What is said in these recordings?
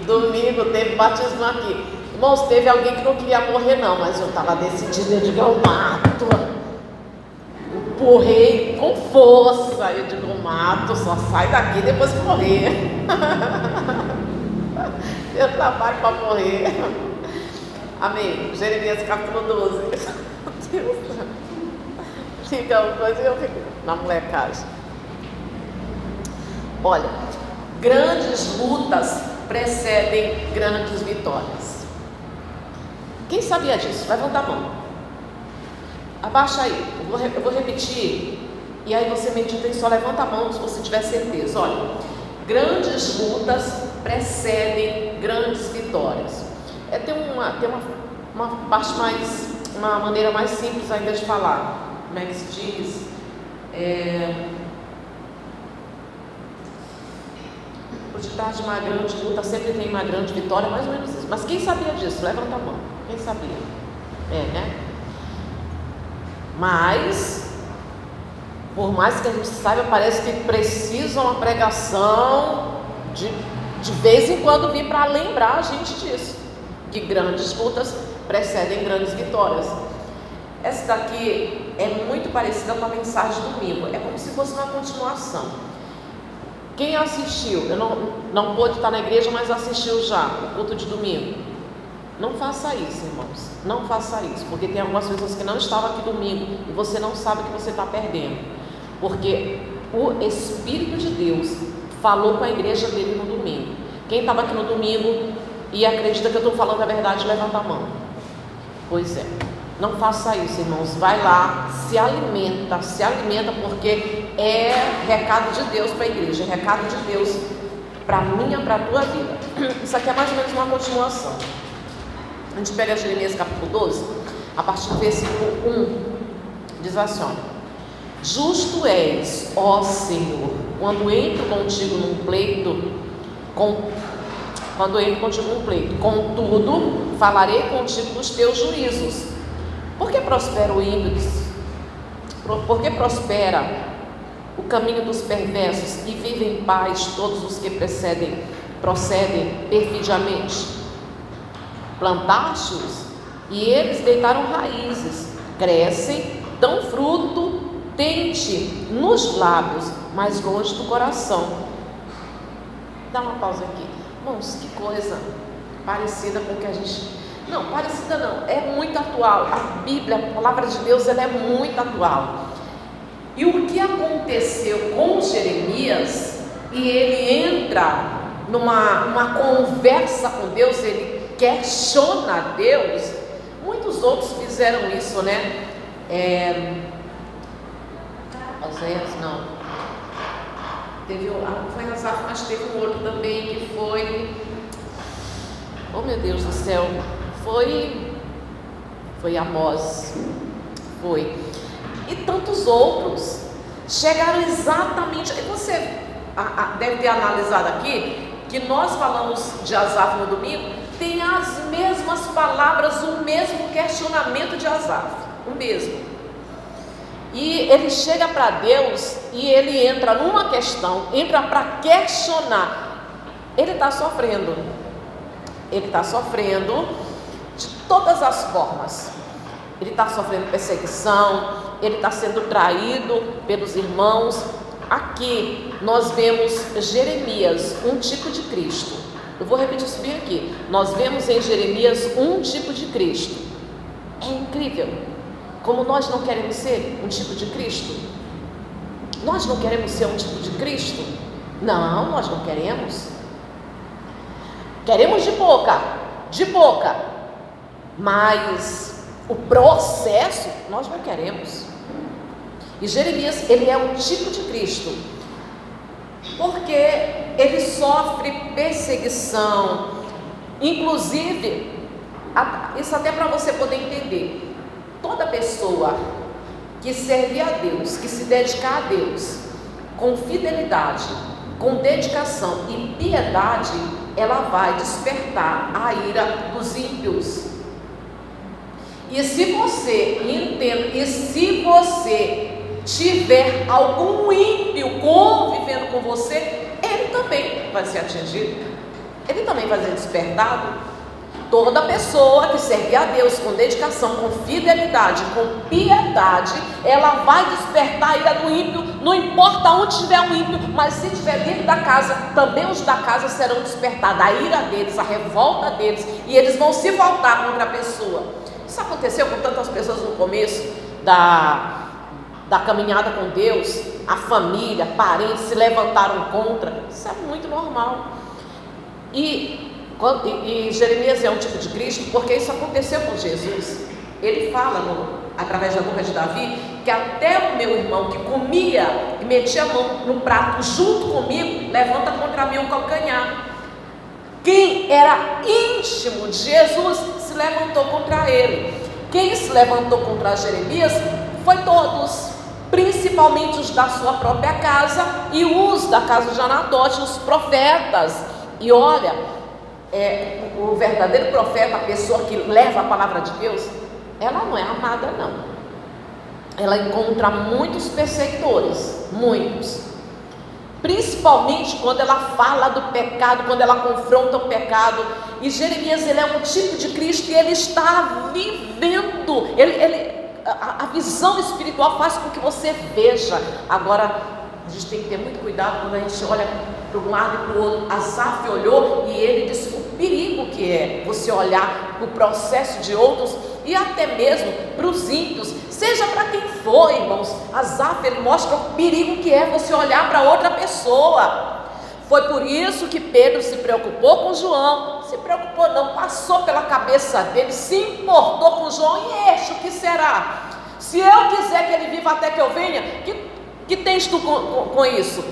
Domingo teve batismo aqui. Irmãos, teve alguém que não queria morrer não, mas eu estava decidida, eu digo, eu mato. Empurrei com força, eu digo, eu mato, só sai daqui depois que morrer. Eu trabalho para morrer. Amém. Jeremias capítulo 12. Deus. Fica uma coisa e eu fico na molecagem. Olha, grandes lutas precedem grandes vitórias. Quem sabia disso? Levanta a mão. Abaixa aí. Eu vou repetir. E aí você medita e só levanta a mão se você tiver certeza. Olha, grandes lutas precedem grandes vitórias. Tem uma parte mais, uma maneira mais simples ainda de falar. Como é que se diz? Por detrás de uma grande luta sempre tem uma grande vitória, mais ou menos isso. Mas quem sabia disso? Levanta a mão. Quem sabia? Né? Mas, por mais que a gente saiba, parece que precisa uma pregação de vez em quando vir para lembrar a gente disso, que grandes lutas precedem grandes vitórias. Essa daqui é muito parecida com a mensagem do domingo, é como se fosse uma continuação. Quem assistiu, eu não pôde estar na igreja, mas assistiu já o culto de domingo. Não faça isso, irmãos, não faça isso, porque tem algumas pessoas que não estavam aqui domingo e você não sabe o que você está perdendo, porque o Espírito de Deus falou com a igreja dele no domingo. Quem estava aqui no domingo e acredita que eu estou falando a verdade, levanta a mão. Pois é, não faça isso, irmãos. Vai lá, se alimenta, porque é recado de Deus para a igreja, é recado de Deus para mim e para a tua vida. Isso aqui é mais ou menos uma continuação. A gente pega Jeremias capítulo 12, a partir do versículo 1, diz assim, olha: justo és, ó Senhor, quando entro contigo num pleito, contudo, falarei contigo dos teus juízos. Por que prospera o ímpio? Por que prospera o caminho dos perversos e vivem em paz todos os que procedem perfidiamente? Plantaste-os e eles deitaram raízes, crescem, dão fruto, tente nos lábios, mas longe do coração. Dá uma pausa aqui. Irmãos, que coisa parecida com o que a gente... Não, parecida não, é muito atual. A Bíblia, a palavra de Deus, ela é muito atual. E o que aconteceu com Jeremias, e ele entra numa conversa com Deus, ele questiona Deus. Muitos outros fizeram isso, né? Oséias, não. Foi Asaf, mas teve um outro também que foi... Oh meu Deus do céu! Foi Amós. Foi. E tantos outros chegaram exatamente... E você deve ter analisado aqui que nós falamos de Asaf no domingo, tem as mesmas palavras, o mesmo questionamento de Asaf, o mesmo. E ele chega para Deus e ele entra numa questão, entra para questionar. Ele está sofrendo de todas as formas. Ele está sofrendo perseguição, ele está sendo traído pelos irmãos. Aqui nós vemos Jeremias, um tipo de Cristo. Eu vou repetir isso bem aqui. Nós vemos em Jeremias um tipo de Cristo. É incrível como nós não queremos ser um tipo de Cristo. Nós não queremos ser um tipo de Cristo? Não, nós não queremos. Queremos de boca, mas o processo nós não queremos. E Jeremias, ele é um tipo de Cristo, porque ele sofre perseguição, inclusive, isso até para você poder entender, toda pessoa que serve a Deus, que se dedicar a Deus, com fidelidade, com dedicação e piedade, ela vai despertar a ira dos ímpios. E se você entende, e se você tiver algum ímpio convivendo com você, ele também também vai ser atingido, ele também vai ser despertado. Toda pessoa que servir a Deus com dedicação, com fidelidade, com piedade, ela vai despertar a ira do ímpio, não importa onde estiver um ímpio, mas se estiver dentro da casa, também os da casa serão despertados, a ira deles, a revolta deles, e eles vão se voltar contra a pessoa. Isso aconteceu com tantas pessoas no começo da caminhada com Deus, a família, parentes se levantaram contra, isso é muito normal. E Jeremias é um tipo de Cristo, porque isso aconteceu com Jesus. Ele fala, através da boca de Davi, que até o meu irmão que comia e metia a mão no prato junto comigo, levanta contra mim um calcanhar. Quem era íntimo de Jesus se levantou contra ele. Quem se levantou contra Jeremias foi todos, principalmente os da sua própria casa e os da casa de Anadote, os profetas. E olha, o verdadeiro profeta, a pessoa que leva a palavra de Deus, ela não é amada, não. Ela encontra muitos perseguidores, muitos, principalmente quando ela fala do pecado, quando ela confronta o pecado. E Jeremias, ele é um tipo de Cristo, e ele está vivendo, a visão espiritual faz com que você veja. Agora, a gente tem que ter muito cuidado quando a gente olha para um lado e para o outro. Asaf olhou e ele disse o perigo que é você olhar para o processo de outros, e até mesmo para os ímpios, seja para quem for, irmãos. Asaf, ele mostra o perigo que é você olhar para outra pessoa. Foi por isso que Pedro se preocupou com João. Se preocupou não, passou pela cabeça dele, se importou com João. E o que será? Se eu quiser que ele viva até que eu venha, que tens tu com isso?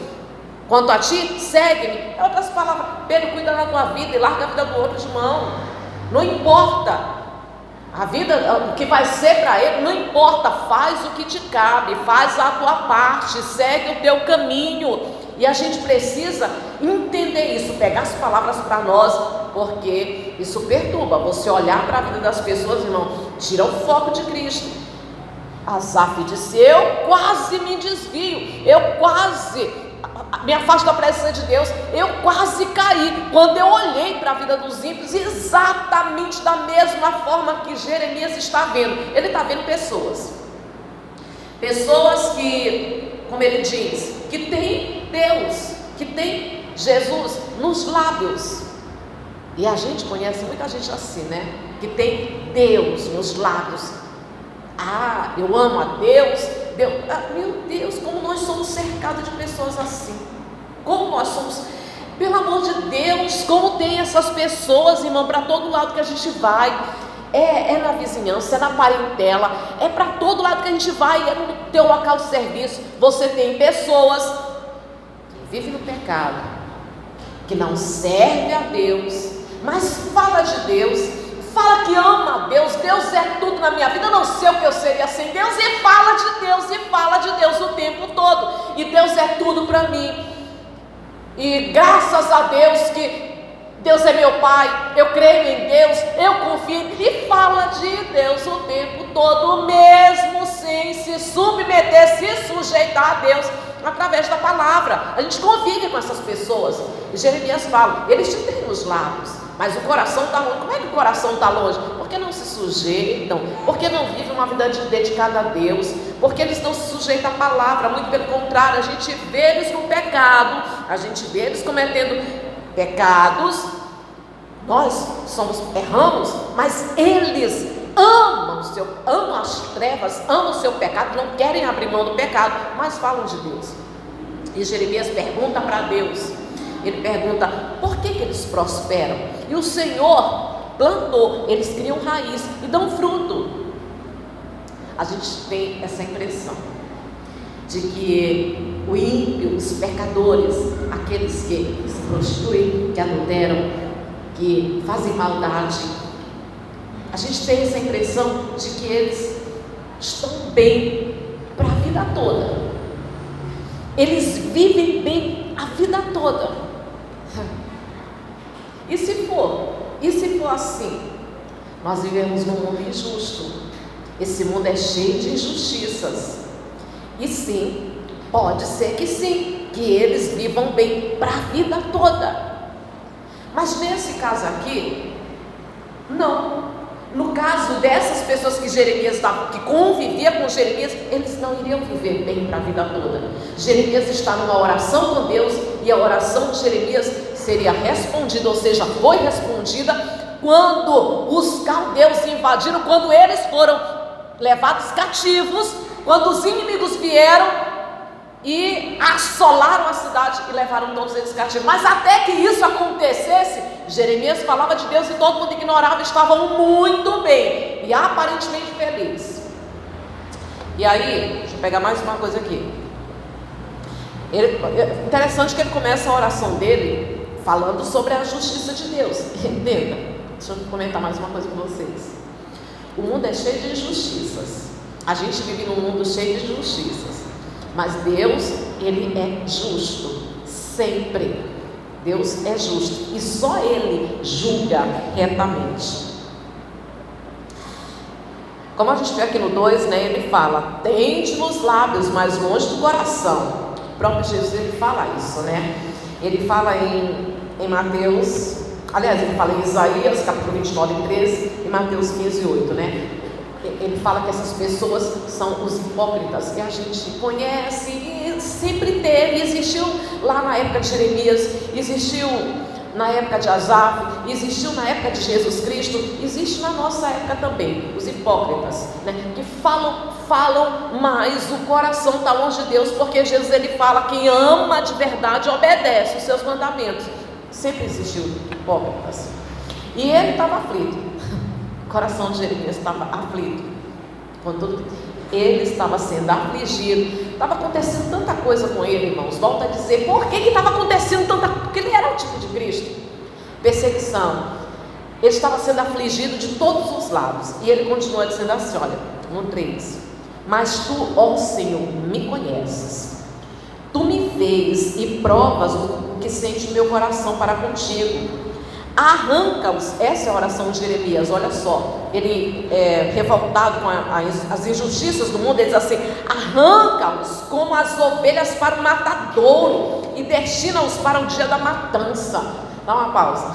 Quanto a ti, segue-me. Em outras palavras, Pedro, cuida da tua vida e larga a vida do outro de mão. Não importa a vida, o que vai ser para ele, não importa. Faz o que te cabe, faz a tua parte, segue o teu caminho. E a gente precisa entender isso, pegar as palavras para nós, porque isso perturba. Você olhar para a vida das pessoas, irmão, tira o foco de Cristo. Asaf disse, eu quase me desvio, eu quase me afasto da presença de Deus, eu quase caí, quando eu olhei para a vida dos ímpios, exatamente da mesma forma que Jeremias está vendo. Ele está vendo pessoas que, como ele diz, que tem Deus, que tem Jesus nos lábios. E a gente conhece muita gente assim, né? Que tem Deus nos lábios. Ah, eu amo a Deus. Meu Deus, como nós somos cercados de pessoas assim. Como nós somos, pelo amor de Deus, como tem essas pessoas, irmão, para todo lado que a gente vai. É na vizinhança, é na parentela, é para todo lado que a gente vai, é no teu local de serviço. Você tem pessoas que vivem no pecado, que não servem a Deus, mas fala de Deus, fala que ama a Deus, Deus é tudo na minha vida, eu não sei o que eu seria sem Deus, e fala de Deus o tempo todo, e Deus é tudo para mim, e graças a Deus que Deus é meu Pai, eu creio em Deus, eu confio, e fala de Deus o tempo todo, mesmo sem se submeter, se sujeitar a Deus, através da palavra. A gente convive com essas pessoas, e Jeremias fala, eles te têm nos lábios, mas o coração está longe. Como é que o coração está longe? Porque não se sujeitam, porque não vivem uma vida dedicada a Deus, porque eles não se sujeitam à palavra. Muito pelo contrário, a gente vê eles no pecado, a gente vê eles cometendo pecados. Nós erramos, mas eles amam as trevas, amam o seu pecado, não querem abrir mão do pecado, mas falam de Deus. E Jeremias pergunta para Deus, ele pergunta, por que eles prosperam? E o Senhor plantou, eles criam raiz e dão fruto. A gente tem essa impressão de que o ímpio, os pecadores, aqueles que se prostituem, que adulteram, que fazem maldade, a gente tem essa impressão de que eles estão bem para a vida toda. Eles vivem bem a vida toda. E se for assim, nós vivemos num mundo injusto. Esse mundo é cheio de injustiças. E sim, pode ser que sim, que eles vivam bem para a vida toda. Mas nesse caso aqui, não. No caso dessas pessoas que Jeremias estava, que convivia com Jeremias, eles não iriam viver bem para a vida toda. Jeremias está numa oração com Deus, e a oração de Jeremias seria respondida, ou seja, foi respondida quando os caldeus invadiram, quando eles foram levados cativos, quando os inimigos vieram e assolaram a cidade e levaram todos eles cativos. Mas até que isso acontecesse, Jeremias falava de Deus e todo mundo ignorava, estavam muito bem e aparentemente felizes. E aí, deixa eu pegar mais uma coisa aqui. Interessante que ele começa a oração dele falando sobre a justiça de Deus. Entenda, deixa eu comentar mais uma coisa com vocês. O mundo é cheio de injustiças. A gente vive num mundo cheio de injustiças. Mas Deus, Ele é justo, sempre. Deus é justo e só Ele julga retamente. Como a gente vê aqui no 2, né, ele fala: tende nos lábios, mas longe do coração. O próprio Jesus, ele fala isso, né? Ele fala em Mateus, aliás, ele fala em Isaías, capítulo 29, 13, e Mateus 15, 8, né? Ele fala que essas pessoas são os hipócritas, que a gente conhece e sempre teve, existiu lá na época de Jeremias, existiu na época de Asaf, existiu na época de Jesus Cristo, existe na nossa época também, os hipócritas, né? Que falam, mas o coração está longe de Deus, porque Jesus, ele fala: quem ama de verdade obedece os seus mandamentos. Sempre existiu hipócritas, e ele estava aflito. O coração de Jeremias estava aflito, quando ele estava sendo afligido, estava acontecendo tanta coisa com ele, irmãos. Volto a dizer, por que estava acontecendo tanta coisa? Porque ele era o tipo de Cristo. Perseguição, ele estava sendo afligido de todos os lados, e ele continua dizendo assim, olha, no 3: mas tu, ó Senhor, me conheces, tu me vês e provas o que sente o meu coração para contigo. Arranca-os, essa é a oração de Jeremias, olha só, ele revoltado com as injustiças do mundo, ele diz assim: arranca-os como as ovelhas para o matadouro e destina-os para o dia da matança. Dá uma pausa.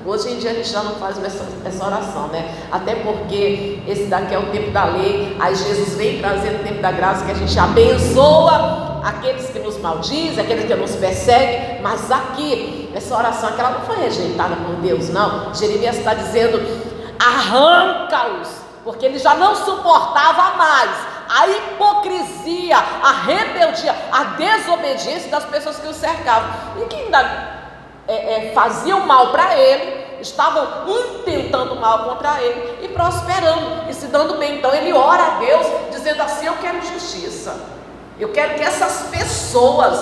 Hoje em dia a gente já não faz essa oração, né? Até porque esse daqui é o tempo da lei, aí Jesus vem trazendo o tempo da graça, que a gente abençoa aqueles que nos maldizem, aqueles que nos perseguem. Mas aqui, essa oração aqui, ela não foi rejeitada por Deus, não. Jeremias está dizendo: arranca-os, porque ele já não suportava mais a hipocrisia, a rebeldia, a desobediência das pessoas que o cercavam e que ainda faziam mal para ele, estavam intentando mal contra ele e prosperando e se dando bem. Então ele ora a Deus dizendo assim: eu quero justiça, eu quero que essas pessoas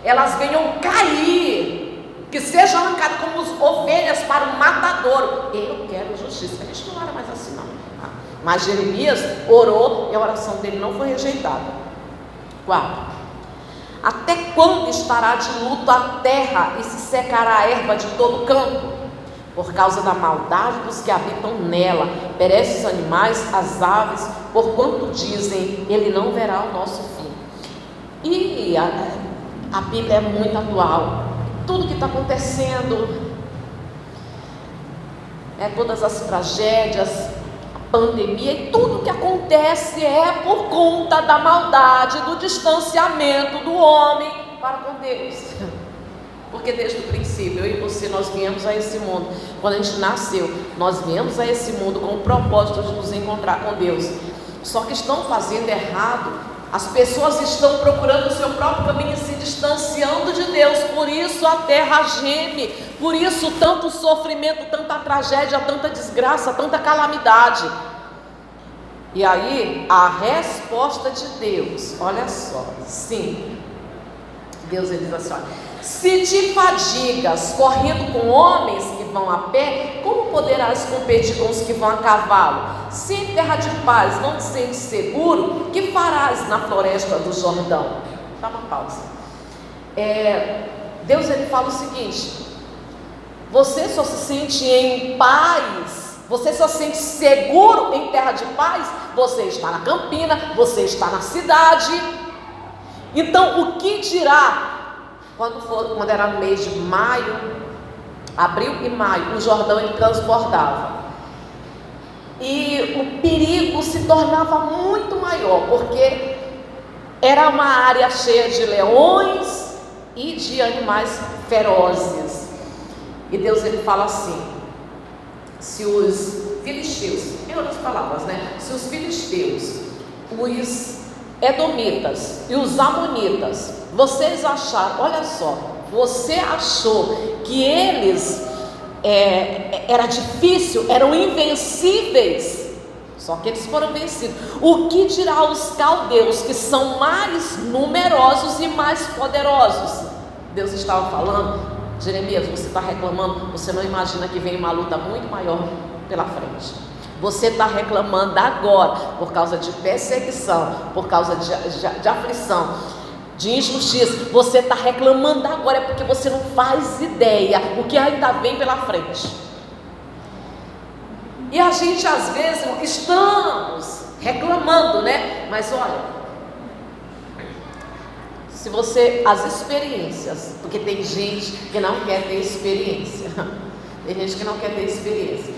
elas venham cair, que sejam arrancadas como ovelhas para o matadouro. Eu quero justiça. A gente não ora mais assim, não. Mas Jeremias orou e a oração dele não foi rejeitada. 4: até quando estará de luto a terra e se secará a erva de todo o campo? Por causa da maldade dos que habitam nela, perecem os animais, as aves, porquanto dizem: ele não verá o nosso fim. E a Bíblia é muito atual. Tudo que está acontecendo, todas as tragédias, a pandemia e tudo que acontece é por conta da maldade, do distanciamento do homem para com Deus. Porque desde o princípio, eu e você, nós viemos a esse mundo. Quando a gente nasceu, nós viemos a esse mundo com o propósito de nos encontrar com Deus. Só que estão fazendo errado. As pessoas estão procurando o seu próprio caminho e se distanciando de Deus. Por isso a terra geme. Por isso tanto sofrimento, tanta tragédia, tanta desgraça, tanta calamidade. E aí a resposta de Deus, olha só, sim, Deus, ele diz assim: olha, se te fadigas correndo com homens que vão a pé, como poderás competir com os que vão a cavalo? Se em terra de paz não te sentes seguro, que farás na floresta do Jordão? Dá uma pausa. Deus, ele fala o seguinte: você só se sente em paz, você só se sente seguro em terra de paz, você está na campina, você está na cidade. Então o que dirá Quando era no mês de maio, abril e maio, o Jordão ele transbordava. E o perigo se tornava muito maior, porque era uma área cheia de leões e de animais ferozes. E Deus ele fala assim: se os filisteus, em outras palavras, se os filisteus, os edomitas e os amonitas, vocês acharam, olha só, você achou que eles era difícil, eram invencíveis, só que eles foram vencidos. O que dirá os caldeus, que são mais numerosos e mais poderosos? Deus estava falando: Jeremias, você está reclamando, você não imagina que vem uma luta muito maior pela frente. Você está reclamando agora por causa de perseguição, por causa de aflição, de injustiça. Você está reclamando agora porque você não faz ideia o que ainda vem pela frente. E a gente às vezes estamos reclamando, mas olha, se você, as experiências, porque tem gente que não quer ter experiência, tem gente que não quer ter experiência,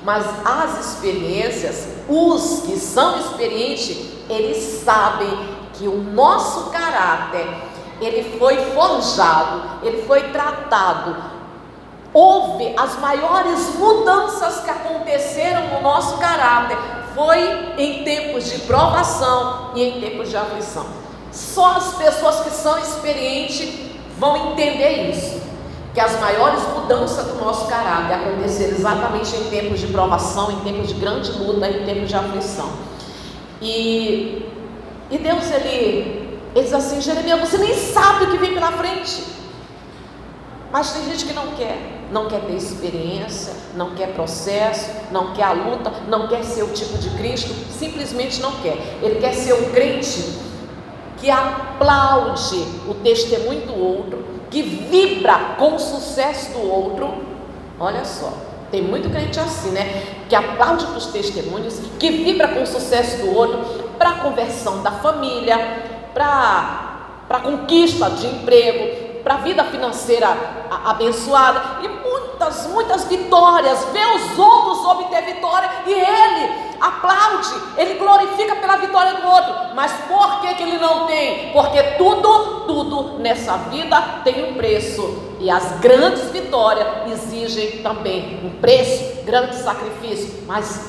mas as experiências, os que são experientes, eles sabem que o nosso caráter, ele foi forjado, ele foi tratado. Houve as maiores mudanças que aconteceram no nosso caráter, foi em tempos de provação e em tempos de aflição. Só as pessoas que são experientes vão entender isso, que as maiores mudanças do nosso caráter aconteceram exatamente em tempos de provação, em tempos de grande luta, em tempos de aflição. E Deus, ele diz assim: Jeremias, você nem sabe o que vem pela frente. Mas tem gente que não quer ter experiência, não quer processo, não quer a luta, não quer ser o tipo de Cristo, simplesmente não quer. Ele quer ser um crente que aplaude o testemunho do outro, que vibra com o sucesso do outro. Olha só, tem muito crente assim, que aplaude os testemunhos, que vibra com o sucesso do outro, para a conversão da família, para a conquista de emprego, para a vida financeira abençoada, e muitas vitórias, vê os outros obter vitória, e ele aplaude, ele glorifica pela vitória do outro. Mas por que ele não tem? Porque tudo nessa vida tem um preço, e as grandes vitórias exigem também um preço, grande sacrifício. Mas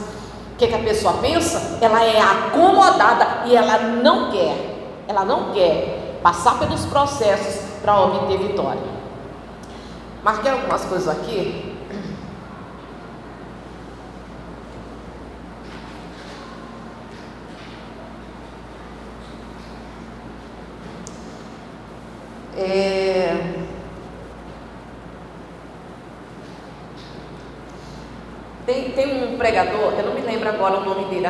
o que a pessoa pensa? Ela é acomodada e ela não quer passar pelos processos para obter vitória. Marquei algumas coisas aqui. Tem um pregador, eu não me lembro agora o nome dele,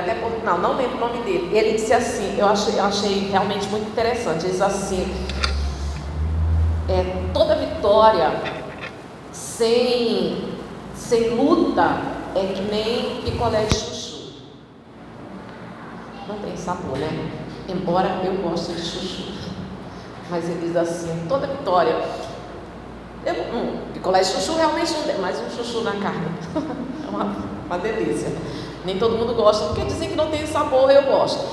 não lembro o nome dele. Ele disse assim, eu achei realmente muito interessante. Ele diz assim: toda vitória sem luta é que nem picolé de chuchu, não tem sabor, embora eu goste de chuchu. Mas ele diz assim: toda vitória, picolé de chuchu realmente não tem, mas um chuchu na carne é uma delícia. Nem todo mundo gosta, porque dizem que não tem sabor, eu gosto.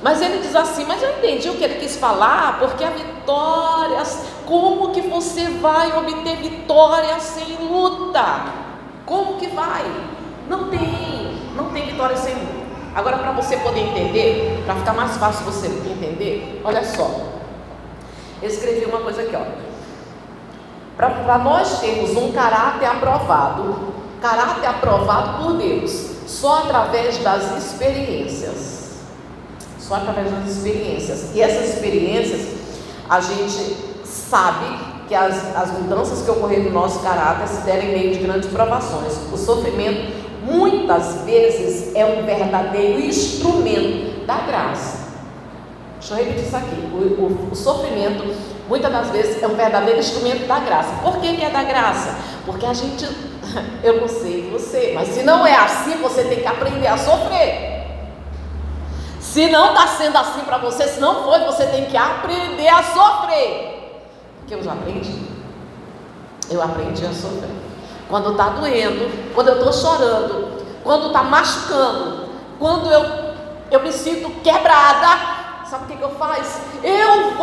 Mas ele diz assim: mas eu entendi o que ele quis falar, porque a vitória, como que você vai obter vitória sem luta? Como que vai? Não tem vitória sem luta. Agora, para você poder entender, para ficar mais fácil você entender, olha só, eu escrevi uma coisa aqui, para nós termos um caráter aprovado por Deus, só através das experiências. E essas experiências, a gente sabe que as mudanças que ocorreram no nosso caráter se deram em meio de grandes provações. O sofrimento muitas vezes é um verdadeiro instrumento da graça. Deixa eu repetir isso aqui. O sofrimento muitas das vezes é um verdadeiro instrumento da graça. Por que é da graça? Porque a gente, eu não sei você, mas se não é assim, você tem que aprender a sofrer. Se não está sendo assim para você, se não foi, você tem que aprender a sofrer. que eu já aprendi. Eu aprendi a sofrer. Quando está doendo, quando eu estou chorando, quando está machucando, quando eu me sinto quebrada, sabe o que eu faço? Eu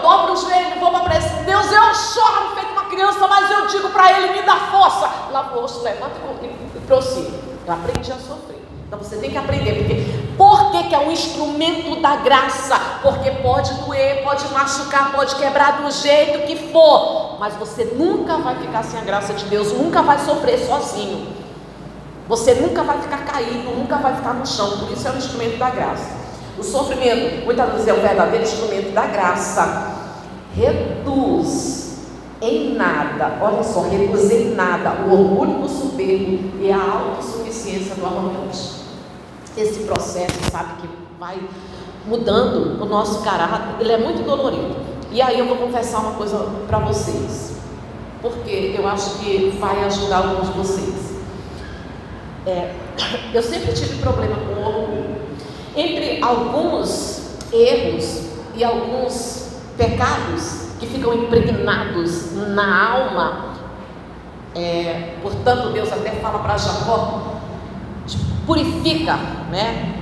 dobro o joelho, vou para a presença de Deus, eu choro feito uma criança, mas eu digo para Ele, me dá força. Lava o rosto, levanta e prossiga. Eu aprendi a sofrer. Então você tem que aprender, por que é um instrumento da graça? Porque pode doer, pode machucar, pode quebrar do jeito que for, mas você nunca vai ficar sem a graça de Deus, nunca vai sofrer sozinho, você nunca vai ficar caído, nunca vai ficar no chão. Por isso é um instrumento da graça. O sofrimento muitas vezes é o verdadeiro instrumento da graça. Reduz em nada, olha só, reduz em nada o orgulho do soberbo e a autossuficiência do arrogante. Esse processo, sabe, que vai mudando o nosso caráter, ele é muito dolorido. E aí eu vou confessar uma coisa para vocês, porque eu acho que vai ajudar alguns de vocês. Eu sempre tive problema com orgulho. Entre alguns erros e alguns pecados que ficam impregnados na alma, portanto Deus até fala para Jacó, purifica, né?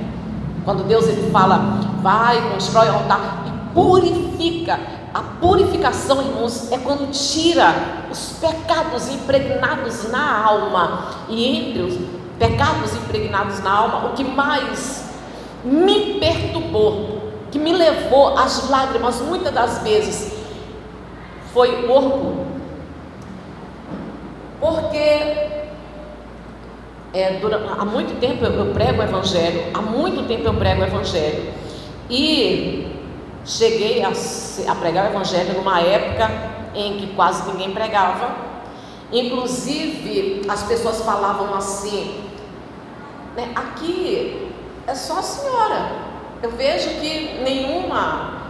Quando Deus ele fala, vai, constrói o altar e purifica. A purificação, irmãos, é quando tira os pecados impregnados na alma. E entre os pecados impregnados na alma, o que mais me perturbou, que me levou às lágrimas muitas das vezes, foi o orgulho. Porque há muito tempo eu prego o Evangelho, e cheguei a pregar o Evangelho numa época em que quase ninguém pregava. Inclusive as pessoas falavam assim, né, aqui é só a senhora, eu vejo que nenhuma,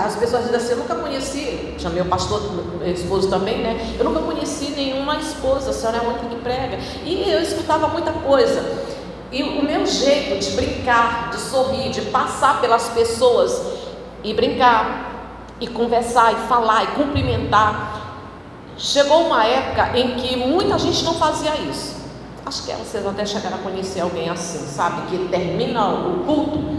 as pessoas dizem assim, eu nunca conheci, chamei o pastor, meu esposo também, né? Eu nunca conheci nenhuma esposa, a senhora é a única que prega. E eu escutava muita coisa. E o meu jeito de brincar, de sorrir, de passar pelas pessoas e brincar, e conversar, e falar, e cumprimentar, chegou uma época em que muita gente não fazia isso. Acho que vocês até chegaram a conhecer alguém assim, sabe? Que termina o culto,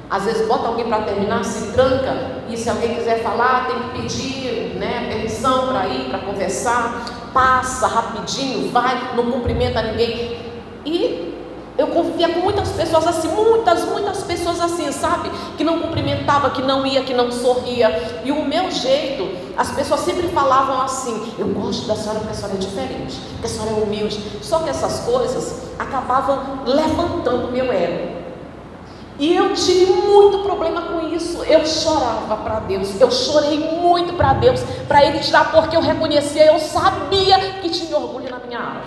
às vezes bota alguém para terminar, se tranca, e se alguém quiser falar, tem que pedir, né, permissão para ir, para conversar, passa rapidinho, vai, não cumprimenta ninguém. E eu convivia com muitas pessoas assim, muitas pessoas assim, sabe? Que não cumprimentava, que não ia, que não sorria. E o meu jeito, as pessoas sempre falavam assim, eu gosto da senhora porque a senhora é diferente, porque a senhora é humilde. Só que essas coisas acabavam levantando o meu ego. E eu tive muito problema com isso. Eu chorava para Deus, eu chorei muito para Deus, para Ele tirar, porque eu reconhecia, eu sabia que tinha orgulho na minha alma.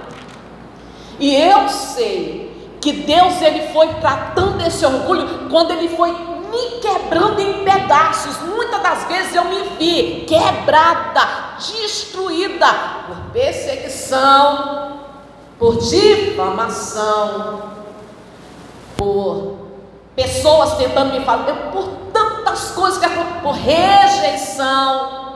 E eu sei que Deus ele foi tratando esse orgulho quando Ele foi me quebrando em pedaços. Muitas das vezes eu me vi quebrada, destruída por perseguição, por difamação, por pessoas tentando me falar, por tantas coisas, por rejeição,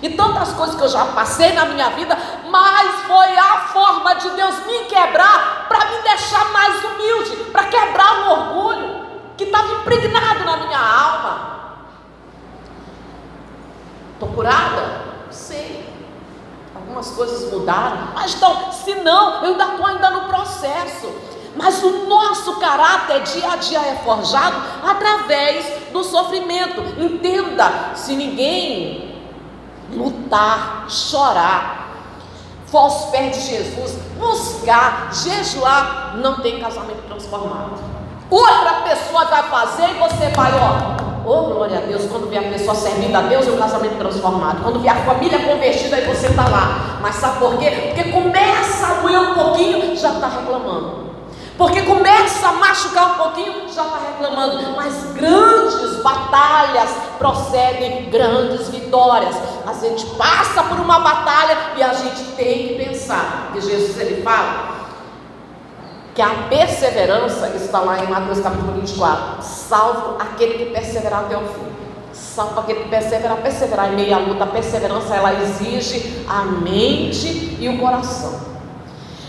e tantas coisas que eu já passei na minha vida, mas foi a forma de Deus me quebrar, para me deixar mais humilde, para quebrar o orgulho que estava impregnado na minha alma. Estou curada? Não sei, algumas coisas mudaram, mas então, se não, eu ainda estou no processo. Mas o nosso caráter dia a dia é forjado através do sofrimento. Entenda, se ninguém lutar, chorar, for aos pés de Jesus, buscar, jejuar, não tem casamento transformado. Outra pessoa vai fazer e você vai, glória a Deus, quando vê a pessoa servindo a Deus, é um casamento transformado. Quando vê a família convertida, aí você está lá. Mas sabe por quê? Porque começa a doer um pouquinho, já está reclamando. Porque começa a machucar um pouquinho, já está reclamando. Mas grandes batalhas procedem grandes vitórias. A gente passa por uma batalha e a gente tem que pensar. Que Jesus ele fala que a perseverança está lá em Mateus capítulo 24. Salvo aquele que perseverar até o fim. Salvo aquele que persevera. Perseverar em meio à luta. A perseverança, ela exige a mente e o coração.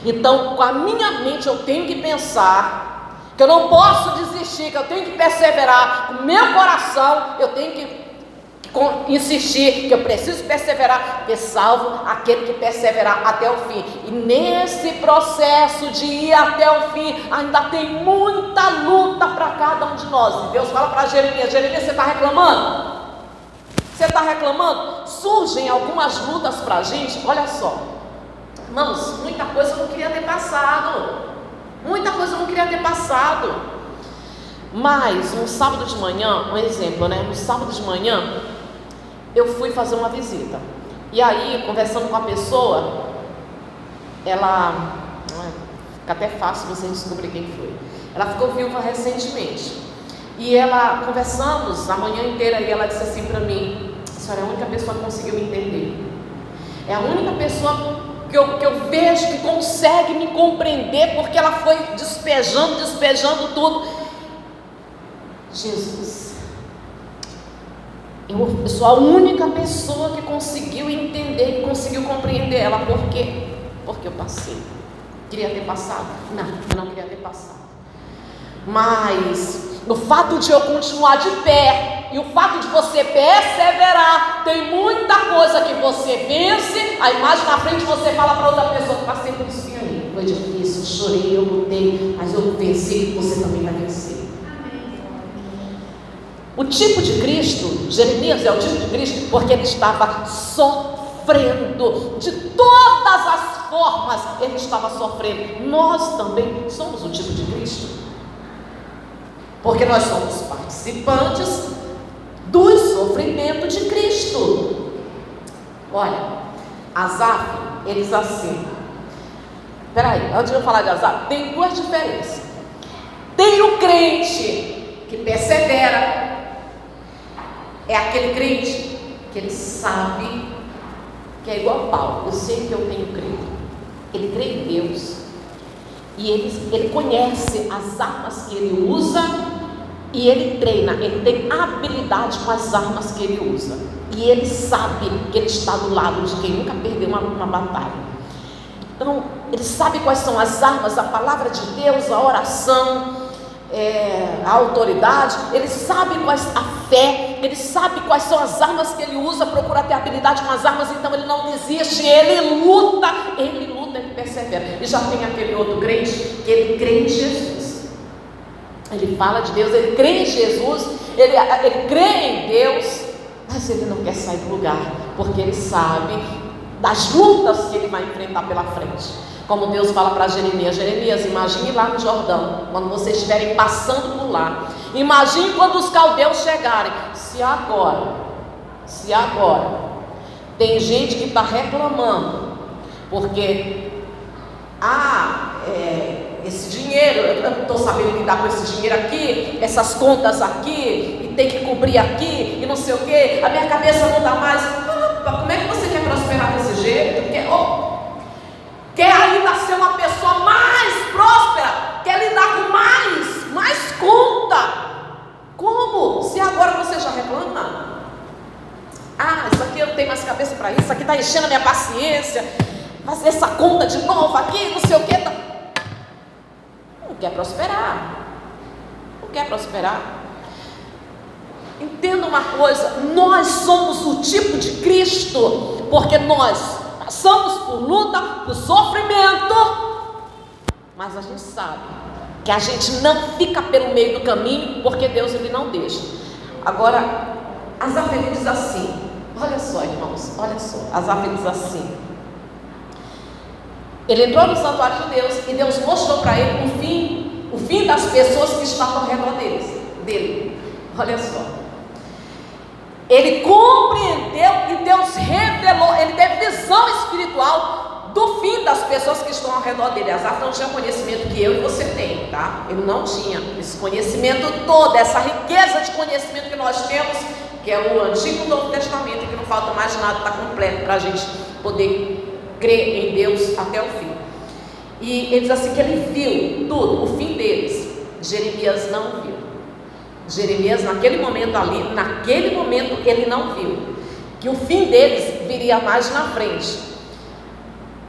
Então, com a minha mente eu tenho que pensar que eu não posso desistir, que eu tenho que perseverar. Com o meu coração eu tenho que insistir, que eu preciso perseverar, porque salvo aquele que perseverar até o fim. E nesse processo de ir até o fim, ainda tem muita luta para cada um de nós. E Deus fala para Jeremias: Jeremias, você está reclamando? Você está reclamando? Surgem algumas lutas para a gente. Olha só, irmãos, muita coisa eu não queria ter passado. Muita coisa eu não queria ter passado. Mas um sábado de manhã, um exemplo, né? Um sábado de manhã eu fui fazer uma visita. E aí, conversando com a pessoa, ela, fica até fácil você descobrir quem foi. Ela ficou viúva recentemente. E ela, conversamos a manhã inteira, e ela disse assim para mim: a senhora é a única pessoa que conseguiu me entender. É a única pessoa que eu vejo que consegue me compreender, porque ela foi despejando tudo. Jesus, eu sou a única pessoa que conseguiu entender, que conseguiu compreender ela. Por quê? Porque eu passei. Queria ter passado? Não, eu não queria ter passado. Mas o fato de eu continuar de pé e o fato de você perseverar, tem muita coisa que você vence. Aí mais na frente você fala para outra pessoa: passei por isso aí, foi difícil, chorei, eu lutei, mas eu venci. Você também vai vencer. O tipo de Cristo, Jeremias é o tipo de Cristo porque ele estava sofrendo de todas as formas. Ele estava sofrendo. Nós também somos o tipo de Cristo, porque nós somos participantes do sofrimento de Cristo. Olha, Asaf, ele diz assim. Peraí, antes de eu falar de Asaf, tem duas diferenças. Tem o crente que persevera. É aquele crente que ele sabe, que é igual a Paulo: eu sei que eu tenho crido. Ele crê em Deus, e ele conhece as armas que ele usa, e ele treina, ele tem habilidade com as armas que ele usa, e ele sabe que ele está do lado de quem nunca perdeu uma batalha. Então ele sabe quais são as armas: a palavra de Deus, a oração, a autoridade. Ele sabe a fé, ele sabe quais são as armas que ele usa, procura ter habilidade com as armas. Então ele não desiste, ele luta, ele persevera. E já tem aquele outro crente que ele crê em Jesus, ele fala de Deus, ele crê em Jesus, ele crê em Deus, mas ele não quer sair do lugar, porque ele sabe das lutas que ele vai enfrentar pela frente. Como Deus fala para Jeremias: Jeremias, imagine lá no Jordão, quando vocês estiverem passando por lá, imagine quando os caldeus chegarem. Se agora tem gente que está reclamando, porque esse dinheiro, eu não estou sabendo lidar com esse dinheiro aqui, essas contas aqui, e tem que cobrir aqui, e não sei o que, a minha cabeça não dá mais. Como é que você quer prosperar desse jeito? Quer ainda ser uma pessoa mais próspera? Quer lidar com mais conta? Como? Se agora você já reclama. Isso aqui eu não tenho mais cabeça para isso, aqui está enchendo a minha paciência, fazer essa conta de novo aqui, não sei o que. Não quer prosperar. Não quer prosperar. Entenda uma coisa: nós somos o tipo de Cristo, porque nós passamos por luta, por sofrimento, mas a gente sabe que a gente não fica pelo meio do caminho, porque Deus, ele não deixa. Agora, Asaf, ele diz assim, olha só, irmãos, olha só, Asaf, ele diz assim: ele entrou no santuário de Deus, e Deus mostrou para ele o fim das pessoas que estavam ao redor dele. Olha só, ele compreendeu e Deus revelou, ele teve visão espiritual do fim das pessoas que estão ao redor dele. Asaf não tinha o conhecimento que eu e você tem, tá? Ele não tinha esse conhecimento todo, essa riqueza de conhecimento que nós temos, que é o Antigo e o Novo Testamento, que não falta mais nada, está completo para a gente poder crer em Deus até o fim. E ele diz assim que ele viu tudo, o fim deles. Jeremias não viu. Jeremias, naquele momento ali, naquele momento ele não viu que o fim deles viria mais na frente.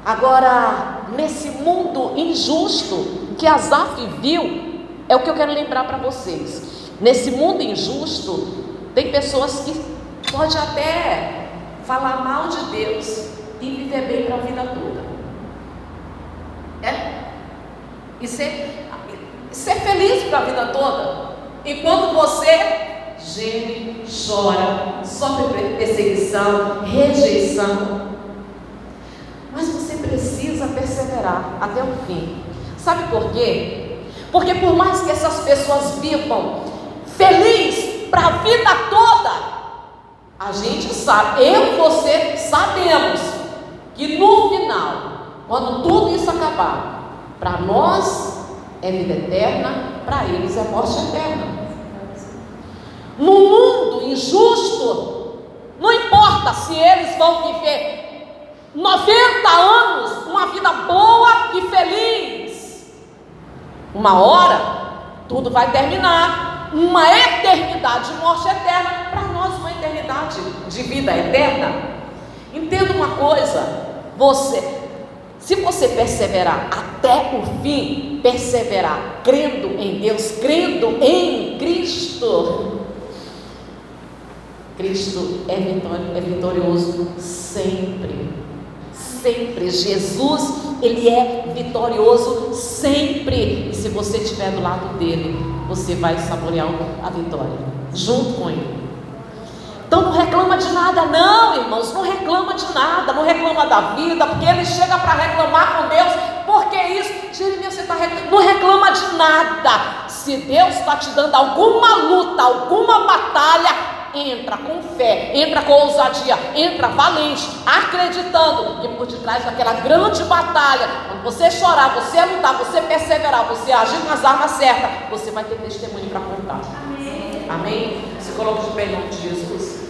Agora, nesse mundo injusto que Asaf viu, é o que eu quero lembrar para vocês. Nesse mundo injusto, tem pessoas que podem até falar mal de Deus e viver bem para a vida toda. E ser feliz para a vida toda. E quando você geme, chora, sofre perseguição, rejeição, mas você precisa perseverar até o fim. Sabe por quê? Porque por mais que essas pessoas vivam feliz para a vida toda, a gente sabe, eu e você sabemos que no final, quando tudo isso acabar, para nós é vida eterna, para eles é morte eterna. No mundo injusto, não importa se eles vão viver 90 anos, uma vida boa e feliz. Uma hora, tudo vai terminar. Uma eternidade de morte eterna, para nós uma eternidade de vida eterna. Entenda uma coisa, se você perseverar até o fim, perseverar crendo em Deus, crendo em Cristo, Cristo é vitorioso sempre, sempre. Jesus, Ele é vitorioso sempre. E se você estiver do lado dele, você vai saborear a vitória, junto com Ele. Então não reclama de nada não, irmãos, não reclama de nada, não reclama da vida, porque ele chega para reclamar com Deus. Por que isso? Jeremias, você está reclamando? Não reclama de nada. Se Deus está te dando alguma luta, alguma batalha, entra com fé, entra com ousadia, entra valente, acreditando que por detrás daquela grande batalha, quando você chorar, você lutar, você perseverar, você agir nas armas certas, você vai ter testemunho para contar. Amém? Se coloque de pé em nome de Jesus.